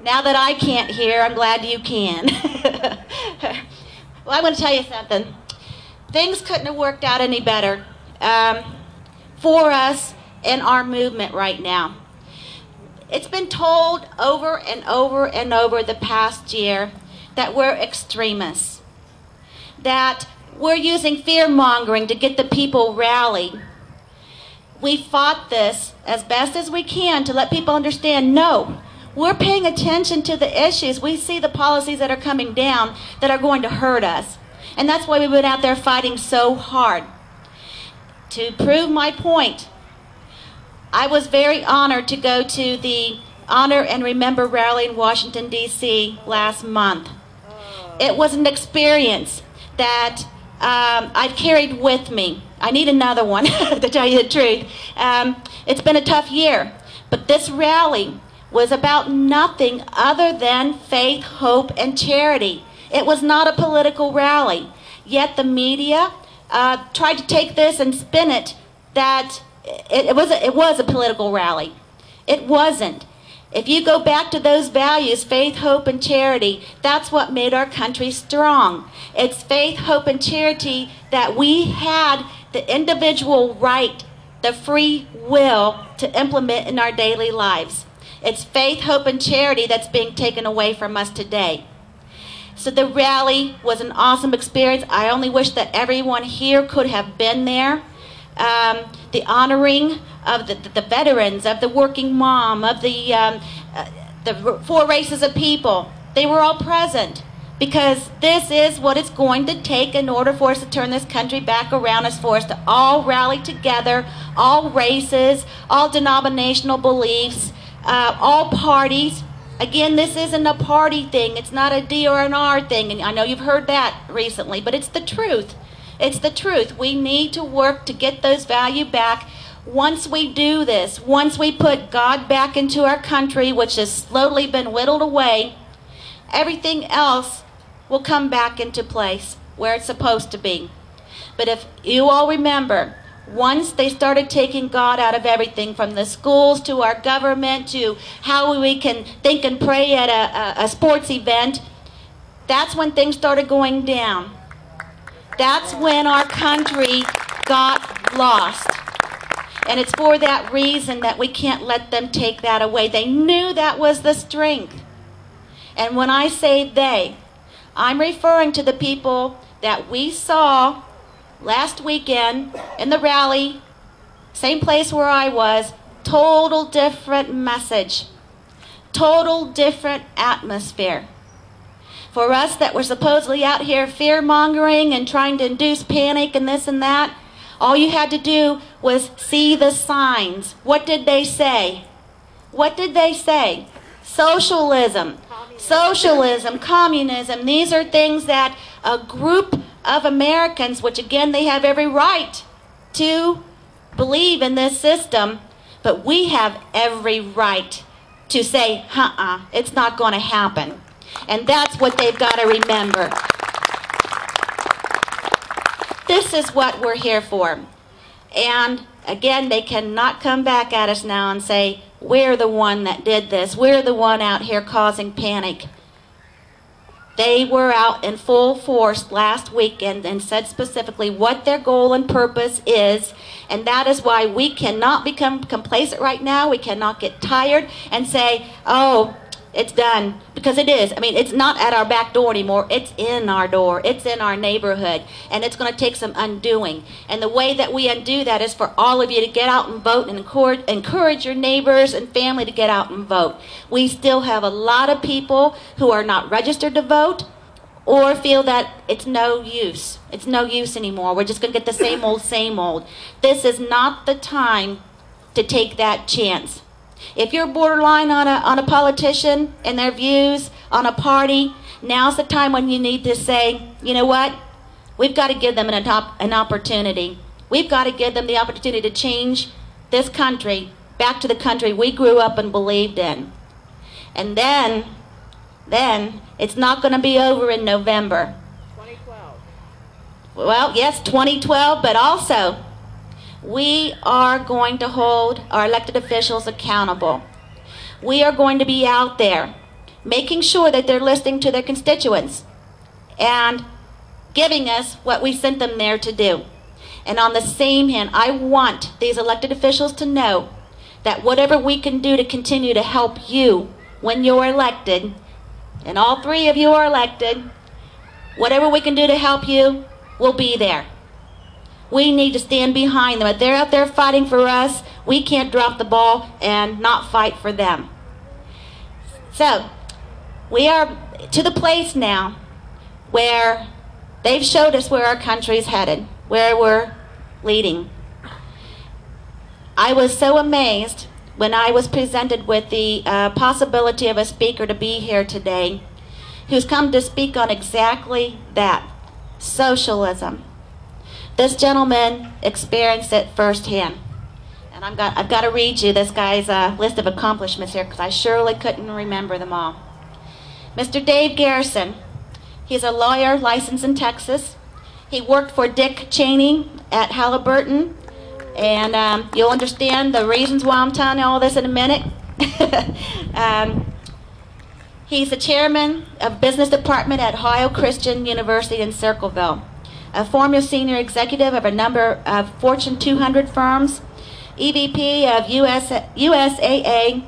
Now that I can't hear, I'm glad you can. Well, I'm going to tell you something. Things couldn't have worked out any better for us in our movement right now. It's been told over and over and over the past year that we're extremists, that we're using fear-mongering to get the people rallied. We fought this as best as we can to let people understand, no, we're paying attention to the issues. We see the policies that are coming down that are going to hurt us. And that's why we've been out there fighting so hard. To prove my point, I was very honored to go to the Honor and Remember rally in Washington, D.C. last month. It was an experience that I've carried with me. I need another one, to tell you the truth. It's been a tough year, but this rally was about nothing other than faith, hope, and charity. It was not a political rally. Yet the media tried to take this and spin it that it was a political rally. It wasn't. If you go back to those values, faith, hope, and charity, that's what made our country strong. It's faith, hope, and charity that we had the individual right, the free will to implement in our daily lives. It's faith, hope, and charity that's being taken away from us today. So the rally was an awesome experience. I only wish that everyone here could have been there. The honoring of the veterans, of the working mom, of the 4 races of people, they were all present, because this is what it's going to take in order for us to turn this country back around, is for us to all rally together, all races, all denominational beliefs, all parties. Again, this isn't a party thing. It's not a D or an R thing. And I know you've heard that recently, but it's the truth. It's the truth. We need to work to get those values back. Once we do this, once we put God back into our country, which has slowly been whittled away, everything else will come back into place where it's supposed to be. But if you all remember, once they started taking God out of everything, from the schools to our government to how we can think and pray at a sports event, that's when things started going down. That's when our country got lost. And it's for that reason that we can't let them take that away. They knew that was the strength. And when I say they, I'm referring to the people that we saw last weekend in the rally, same place where I was, total different message, total different atmosphere. For us that were supposedly out here fear-mongering and trying to induce panic and this and that, all you had to do was see the signs. What did they say? What did they say? Socialism. Socialism, communism. These are things that a group of Americans, which again they have every right to believe in this system, but we have every right to say, it's not going to happen. And that's what they've got to remember. This is what we're here for. And again, they cannot come back at us now and say, we're the one that did this. We're the one out here causing panic. They were out in full force last weekend and said specifically what their goal and purpose is. And that is why we cannot become complacent right now. We cannot get tired and say, oh, it's done, because it is. I mean, it's not at our back door anymore. It's in our door. It's in our neighborhood. And it's going to take some undoing. And the way that we undo that is for all of you to get out and vote and encourage your neighbors and family to get out and vote. We still have a lot of people who are not registered to vote or feel that it's no use. It's no use anymore. We're just going to get the same old, same old. This is not the time to take that chance. If you're borderline on a politician and their views, on a party, now's the time when you need to say, you know what? We've got to give them an opportunity. We've got to give them the opportunity to change this country back to the country we grew up and believed in. And then it's not going to be over in November. 2012. Well, yes, 2012, but also we are going to hold our elected officials accountable. We are going to be out there making sure that they're listening to their constituents and giving us what we sent them there to do. And on the same hand, I want these elected officials to know that whatever we can do to continue to help you when you're elected, and all three of you are elected, whatever we can do to help you, we'll be there. We need to stand behind them. If they're out there fighting for us, we can't drop the ball and not fight for them. So, we are to the place now where they've showed us where our country's headed, where we're leading. I was so amazed when I was presented with the possibility of a speaker to be here today who's come to speak on exactly that, socialism. This gentleman experienced it firsthand. And I've got to read you this guy's list of accomplishments here because I surely couldn't remember them all. Mr. Dave Garrison, he's a lawyer licensed in Texas. He worked for Dick Cheney at Halliburton, and you'll understand the reasons why I'm telling you all this in a minute. He's the chairman of business department at Ohio Christian University in Circleville, a former senior executive of a number of Fortune 200 firms, EVP of USAA,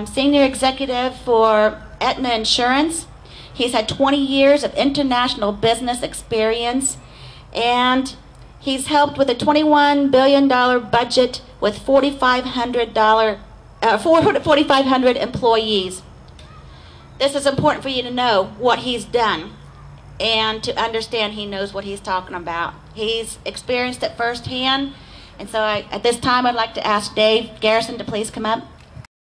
senior executive for Aetna Insurance. He's had 20 years of international business experience, and he's helped with a $21 billion budget with 4,500 employees. This is important for you to know what he's done and to understand he knows what he's talking about. He's experienced it firsthand, and so at this time I'd like to ask Dave Garrison to please come up.